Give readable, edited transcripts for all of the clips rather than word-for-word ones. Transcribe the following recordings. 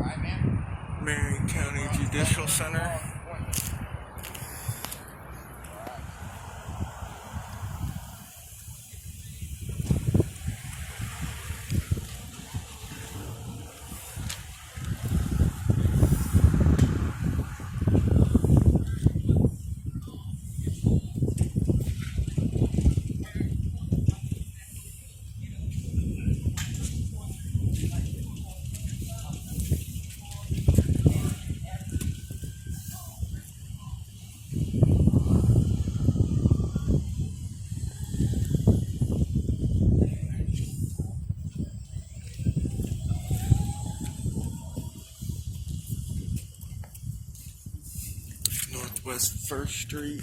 Marion County Judicial Center. Northwest 1st Street.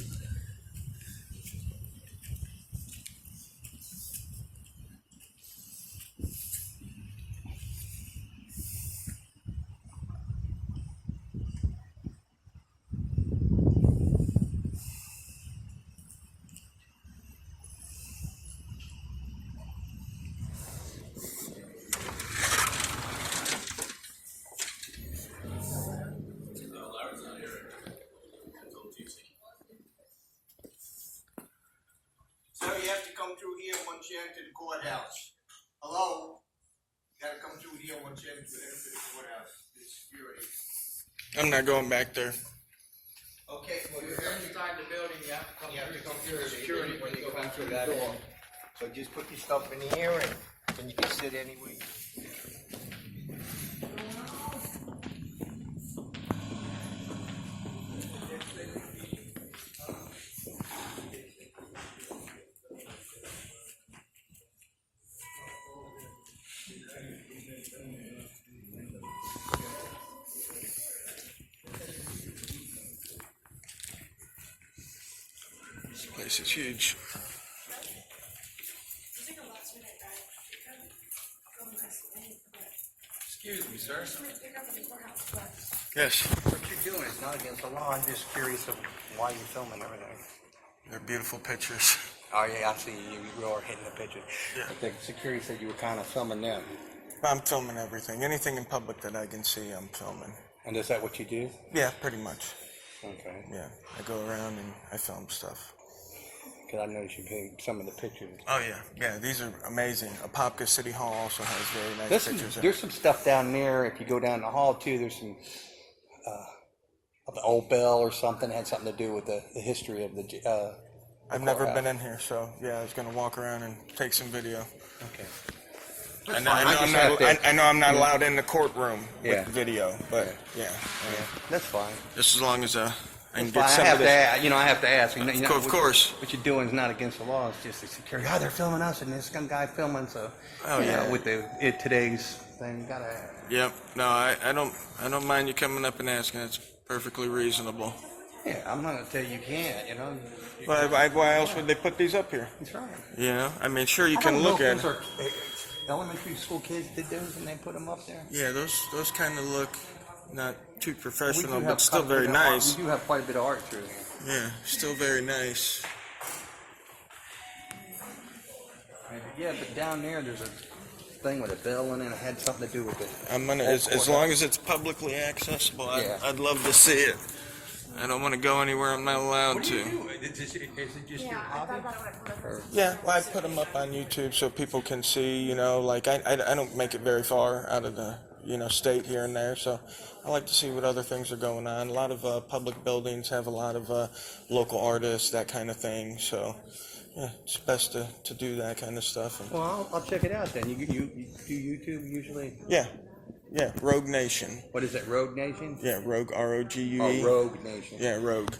So you have to come through here once you enter the courthouse. Hello? You gotta come through here once you enter the courthouse. The security. I'm not going back there. Okay, well, If you're inside the building, you have to come through security when you come through that door. So just put your stuff in here and then you can sit anywhere. This place is huge. Excuse me, sir. Yes, What you're doing is not against the law. I'm just curious of why you're filming everything. they're beautiful pictures. Oh yeah, I see you are hitting the picture. Yeah. But the security said you were kind of filming them. I'm filming everything. Anything in public that I can see, I'm filming. And is that what you do? Yeah, pretty much. Okay. Yeah, I go around and I film stuff. Because I noticed you paid some of the pictures. Oh yeah, yeah. These are amazing. Apopka City Hall also has very nice pictures. There's some stuff down there. If you go down the hall too, there's some of the old bell or something. It had something to do with the history of the. I've never been in here, so yeah, I was gonna walk around and take some video. Okay. I know I'm not allowed in the courtroom Yeah. with video, but yeah, That's fine. just as long as I can That's get fine. some I of this. have to ask. Of course. What you're doing is not against the law. It's just the security. Oh, they're filming us, and this guy filming. So. Oh, yeah. With today's thing, you gotta ask. Yep. No, I don't mind you coming up and asking. It's perfectly reasonable. Yeah, I'm not gonna tell you can't. Why else would they put these up here? That's right. You know, I mean, sure you I can don't know look if at. those are elementary school kids did those and they put them up there. Yeah, those kind of look not too professional, We do but have still quite a very bit of art. nice. We do have quite a bit of art through here. Yeah, still very nice. Yeah, but down there's a thing with a bell in it. It had something to do with it. I'm gonna, as long as it's publicly accessible, Yeah. I'd love to see it. I don't want to go anywhere I'm not allowed to. Is it just your hobby? Yeah, well, I put them up on YouTube so people can see, you know, like I don't make it very far out of the, state here and there, so I like to see what other things are going on. A lot of public buildings have a lot of local artists, that kind of thing, so yeah, it's best to do that kind of stuff. And, Well, I'll check it out then. You do YouTube usually? yeah, Rogue Nation. What is it, Rogue Nation? Yeah, Rogue, ROGUE. Oh, Rogue Nation. Yeah, Rogue.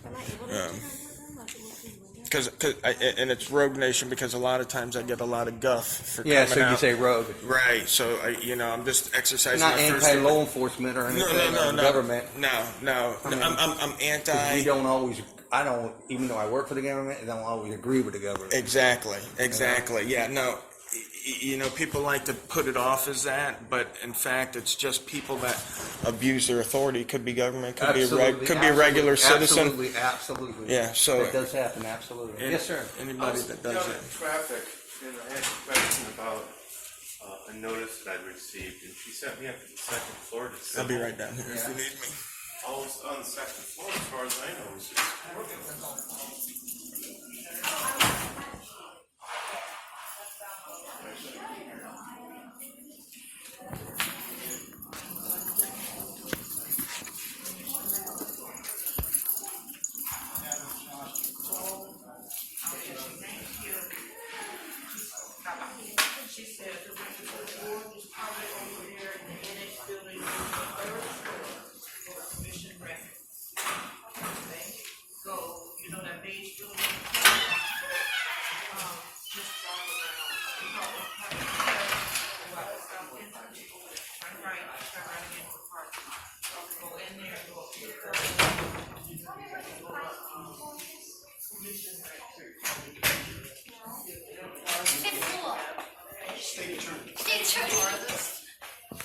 And it's Rogue Nation because a lot of times I get a lot of guff for coming out. Yeah, so you say Rogue. Right, so I'm just exercising Not my first. anti-law enforcement or anything. No. Government. No. I'm anti. You don't always. I don't. Even though I work for the government, I don't always agree with the government. Exactly. Yeah, no. People like to put it off as that, but in fact, it's just people that abuse their authority. Could be government, could be a regular citizen. Absolutely. Yeah, so it does happen. Absolutely. Yes, sir. Anybody that does it. Traffic, I had a question about a notice that I'd received, and she sent me up to the second floor to I'll be right down here if you need me. All was on the second floor, as far as I know. Was She said the board is probably over there in the annex building on the third floor for commission record. Okay, so, you know that beige building? Just walk around. Turn right again for parking. Go in there and go up to the third floor. Commission record. State trooper.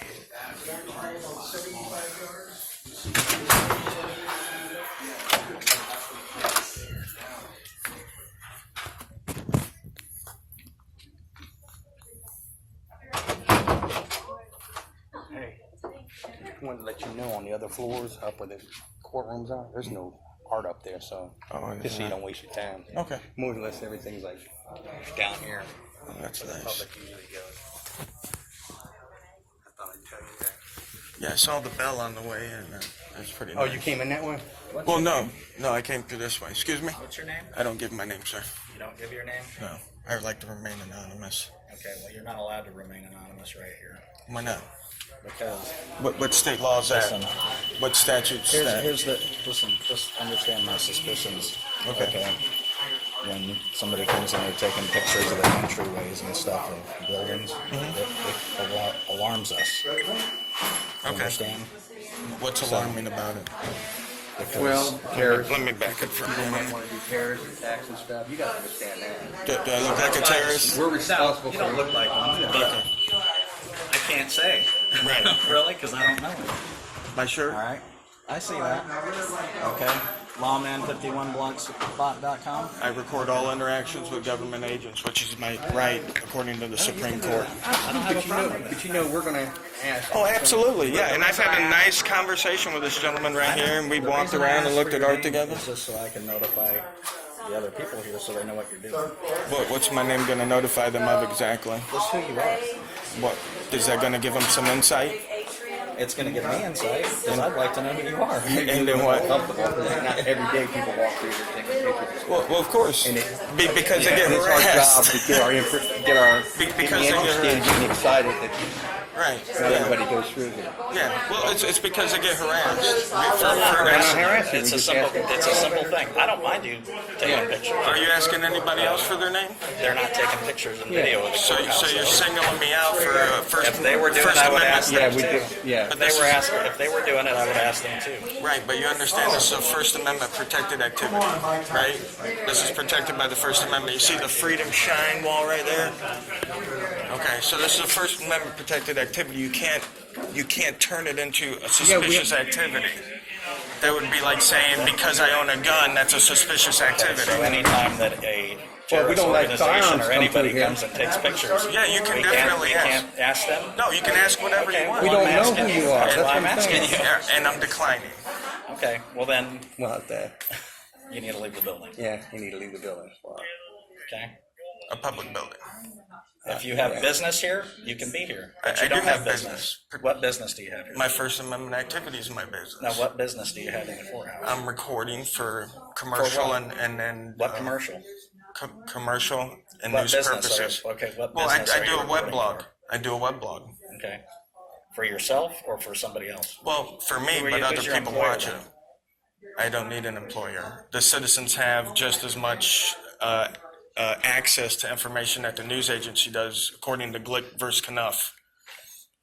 Hey, I wanted to let you know on the other floors up where the courtrooms are, there's no art up there, so just so you don't waste your time. Okay. More or less everything's like down here. Oh, that's nice. Public usually goes. I thought I'd tell you that. Yeah, I saw the bell on the way in. That's pretty Oh, nice. you came in that way? Well, no, I came through this way. Excuse me? What's your name? I don't give my name, sir. You don't give your name? No, I would like to remain anonymous. Okay, well, you're not allowed to remain anonymous right here. Why not? Because, What state law is that? Listen. What statute is that? listen, just understand my suspicions. Okay. When somebody comes in there taking pictures of the entryways and stuff of buildings, it alarms us. You understand? What's alarming about it? Because Well, Let me back it for a you don't minute. want to do terrorist attacks and stuff. You gotta understand that. Do I look like a terrorist? We're responsible you for don't look like one, but I can't say. Right. Really, because I don't know it. My shirt? All right, I see that. Okay, lawman51blogspot.com. I record all interactions with government agents, which is my right according to the Supreme Court. I don't have a problem with it. But you know, we're gonna ask. Oh, absolutely, yeah. And I've had a nice conversation with this gentleman right here, and we walked around and looked at art together. It's just so I can notify the other people here so they know what you're doing. What's my name going to notify them of exactly? Just who you are. What is that going to give them some insight? It's going to give me insight because I'd like to know who you are. And then what? Not every day people walk through here taking pictures. Well, of course, because they get It's our job harassed. to get our Because they get understanding and excited that Right. not Yeah. everybody goes through here. Yeah. Well, it's because they get harassed. We're not harassing. It's we a just simple. ask them. It's a simple thing. I don't mind you taking pictures. Are you asking anybody else for their name? They're not taking pictures and video of the So courthouse, you're so singling me out for first. if they were doing First it, I would Amendment. ask Yeah, them we too. do. Yeah. But If they were doing it, I would ask them too. Right, but you understand this is a First Amendment protected activity, right? This is protected by the First Amendment. You see the Freedom Shine wall right there? Okay, so this is a First Amendment protected activity. You can't turn it into a suspicious activity. That would be like saying because I own a gun, that's a suspicious activity. So anytime that a Well, we terrorist don't let organization firearms or come anybody through here. comes and takes pictures, Yeah, you can we definitely can't ask them. No, you can ask whatever you want. We Well, don't I'm know asking who you. you are. That's That's why what I'm I'm asking saying. you. Yeah, and I'm declining. Okay, well then Well, that. you need to leave the building. Yeah, you need to leave the building. Okay. A public building. If you have business here, you can be here. But I you don't do have have business. What business do you have here? My First Amendment activity is my business. Now, what business do you have in the courthouse? I'm recording for commercial For and then What commercial? commercial and What news business? purposes. Okay, what Well, business? I are do you a web recording blog. for? I do a web blog. Okay. For yourself or for somebody else? Well, for me, Who are but you- other who's your people employer watch then? it. I don't need an employer. The citizens have just as much access to information that the news agency does, according to Glick versus Knuff.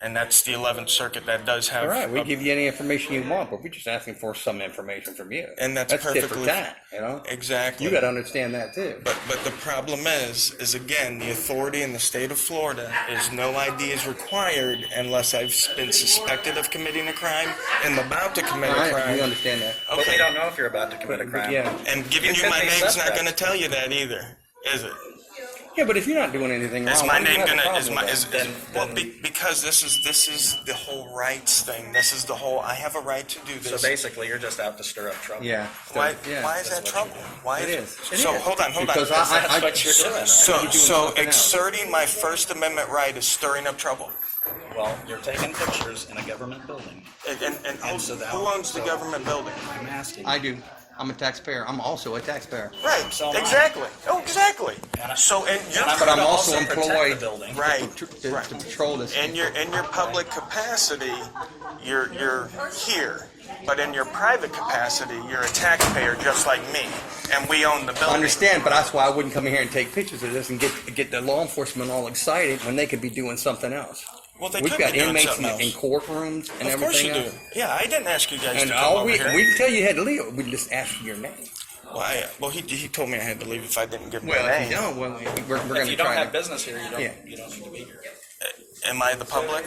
And that's the 11th Circuit that does have. All right, we give you any information you want, but we're just asking for some information from you. And that's tit for perfectly- tat, you know. Exactly. You got to understand that too. But the problem is again, the authority in the state of Florida is no ID is required unless I've been suspected of committing a crime and about to commit All a right, we crime. understand that. But we Okay. don't know if you're about to commit a crime. Yeah. And giving You you could my be name's not suspect. going to tell you that either, is it? Yeah, but if you're not doing anything wrong, Is my why do you name have a gonna? Is problem my? with that? Because this is the whole rights thing. This is the whole. I have a right to do So this. basically, you're just out to stir up trouble. Yeah. Why? Yeah. Why is that trouble? Why It is is. It So is. hold on. Because That's what you're doing. So you're doing something else. exerting my First Amendment right is stirring up trouble. Well, you're taking pictures in a government building. And so who owns the government building? I'm asking. I do. I'm a taxpayer. I'm also a taxpayer. Right. So am I. Exactly. Oh, exactly. So and you're But I'm also protect employed the building. right. to Right. patrol this. In your public capacity, you're here. But in your private capacity, you're a taxpayer just like me, and we own the building. I understand, but that's why I wouldn't come in here and take pictures of this and get the law enforcement all excited when they could be doing something else. Well, they We've could got be doing inmates something else. in courtrooms and Of course everything you do. else. Yeah, I didn't ask you guys And to come all over we here. can tell you had to leave. We just asked your name. Well, he told me I had to leave if I didn't give my Well, if name. you don't, well, we're If going to you don't try have to. business here, you don't. Yeah. You don't need to be here. Am I the public?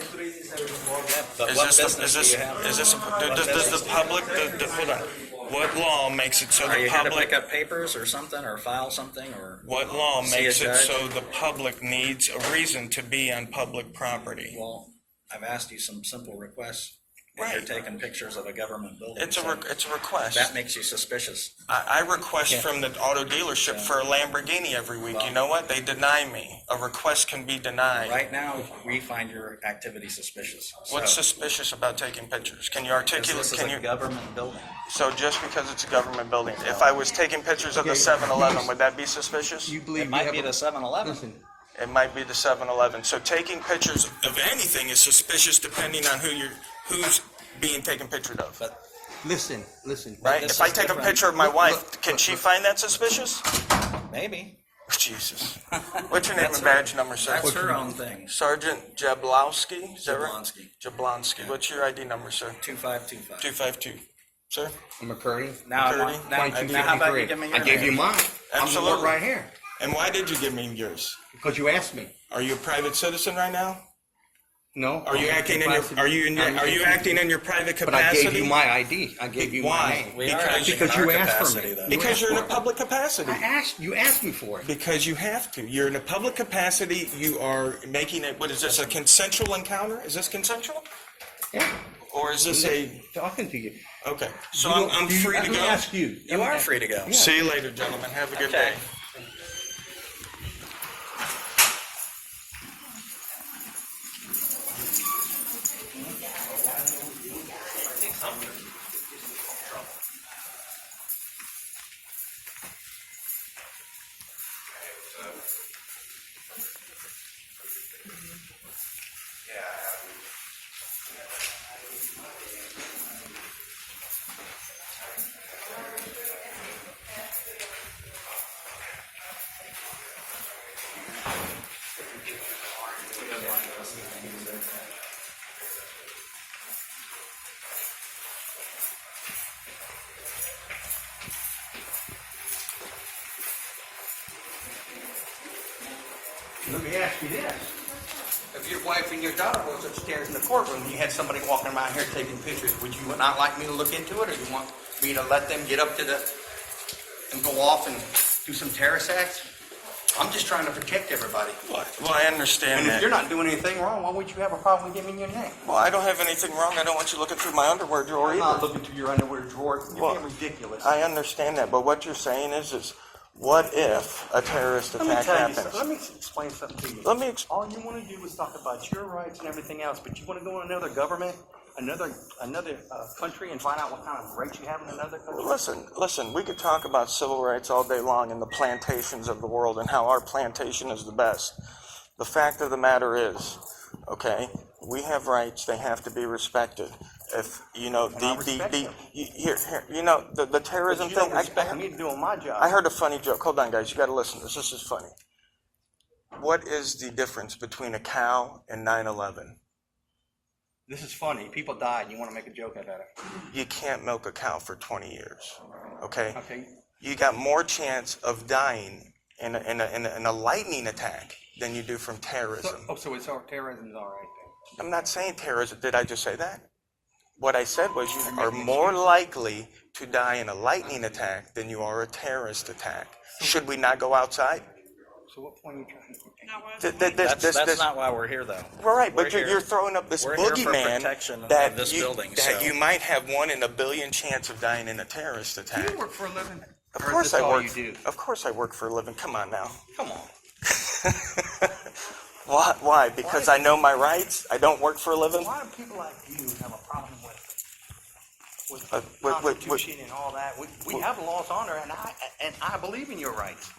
But Is what this business the, is do this you have? is this does the public hold on? What law makes it so Are the you here to public? pick up papers or something, or file something, or What law see a makes it judge? so the public needs a reason to be on public property? Well, I've asked you some simple requests. And Right. you're taking pictures of a government building. It's a so it's a request. that makes you suspicious. I request from the auto dealership for a Lamborghini every week. You know what? They deny me. A request can be denied. Right now, we find your activity suspicious. What's So, suspicious about taking pictures? Can you because articulate? this is Can a you? government building. So just because it's a government building, if I was taking pictures of the 7-Eleven, would that be suspicious? You believe It you might have be a- the 7-Eleven. Listen, It might be the 7-Eleven. So taking pictures of anything is suspicious depending on who's being taken pictures of. But listen. Right? this If I is take a different. picture of my wife, Look, can she find that suspicious? maybe. Jesus. What's your name That's and badge number, sir? That's her own thing. Sergeant Jablowski? Is that right? Jablonski. Jablonski. What's your ID number, sir? 2525. 252. Sir? I'm McCurdy. Now, McCurdy? now, how about you give me your I gave name? you mine. I'm the Absolutely. one right here. And why did you give me yours? Because you asked me. Are you a private citizen right now? No. Are you acting in your acting in your private But I capacity? gave you my ID. I gave you my Why? name. We are Because- acting because in our you asked for capacity, me. though. Because you're in a public capacity. You asked me for it. Because you have to. You're in a public capacity. You are making it. What is this? A consensual encounter? Is this consensual? Yeah. Or is this a? Talking to you. Okay. So You don't- I'm do you- free to let me go. ask you. You are free to go. See you later, gentlemen. Have a good Okay. day. Let me ask you this. If your wife and your daughter was upstairs in the courtroom and you had somebody walking around here taking pictures, would you not like me to look into it, or you want me to let them get up to the and go off and do some terrorist acts? I'm just trying to protect everybody. Well, I understand And if that. you're not doing anything wrong, why would you have a problem giving your name? Well, I don't have anything wrong. I don't want you looking through my underwear drawer I'm not either. looking through your underwear drawer. You're Well, being ridiculous. I understand that, but what you're saying is what if a terrorist Let me attack tell you happens? something. Let me explain something to you. Let me All you want to do is talk about your rights and everything else, but you want to go in another government, another country, and find out what kind of rights you have in another country. Listen, we could talk about civil rights all day long in the plantations of the world and how our plantation is the best. The fact of the matter is, okay, we have rights, they have to be respected. If, you know, the terrorism But you don't thing, respect me doing my job. I heard a funny joke. Hold on, guys, you gotta listen to this. This is funny. What is the difference between a cow and 9/11? This is funny. People died, and you want to make a joke out of it. You can't milk a cow for 20 years, okay? Okay. You got more chance of dying in a lightning attack than you do from terrorism. So it's terrorism's all right then. I'm not saying terrorism. Did I just say that? What I said was you are more likely to die in a lightning attack than you are a terrorist attack. Should we not go outside? So what point are you trying to make? Now, what's Th- the th- point? this- That's not why we're here, though. Well, right, We're but here- you're throwing up this we're here for boogeyman protection of that this building, that so- you might have 1 in a billion chance of dying in a terrorist Do attack. you work for a living? Of Or is course this I all work. you do? Of course I work for a living. Come on now. Come on. Why? Why? Because I know my rights. I don't work for a living. Why do people like you have a problem with Uh, the with- Constitution and all that? We have laws on there, and I believe in your rights.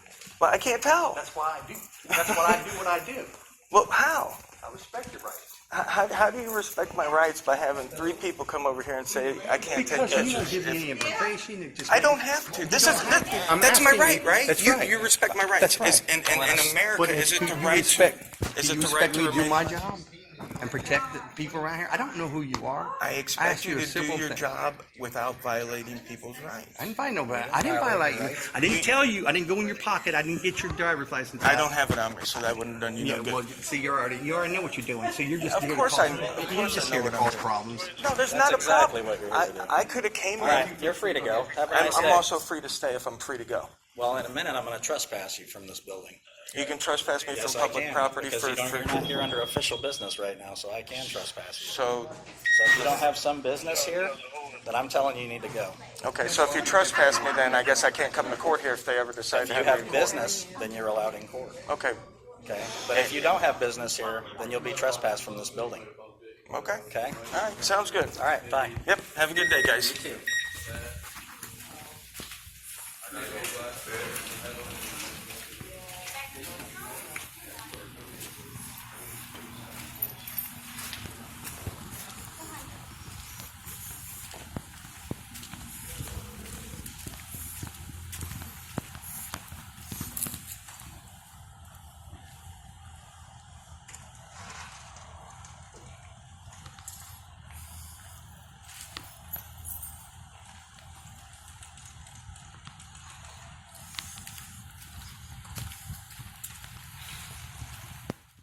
Well, I can't tell. That's why I do. That's what I do. What I do. Well, how? I respect your rights. How do you respect my rights by having 3 people come over here and say I can't take Because you don't pictures? give me any information. It just I don't have to. This is I'm that's my asking right, you. right? That's you right. you respect my rights. That's right. In America, But is it do the you right? respect- Is do it you the respect right to me to do remain? my job and protect the people around here? I don't know who you are. I expect asked you a to do simple your thing. job without violating people's rights. I didn't find nobody. I didn't violate you. I didn't tell you. I didn't go in your pocket. I didn't get your driver's license. I out. don't have it on me, so that wouldn't have done you Yeah, no good. well, see, you already know what you're doing. So you're just Of here course to I cause, know. Of you're course just I know here to what I'm cause doing. problems. No, there's That's not a exactly problem. what you're here to do. I could have came All here. right, you're free to go. Have a nice I'm day. also free to stay if I'm free to go. Well, in a minute, I'm going to trespass you from this building. You can trespass me Yes, from I public can, property because for you're not here under official business right now, so I can trespass you. so. So if you don't have some business here, then I'm telling you need to go. Okay, so if you trespass me, then I guess I can't come to court here if they ever decide If to you have me have in court. business, then you're allowed in court. Okay, Okay? But if you don't have business here, then you'll be trespassed from this building. okay. Okay? All right, sounds good. All right, bye. Yep, have a good day, guys. You too.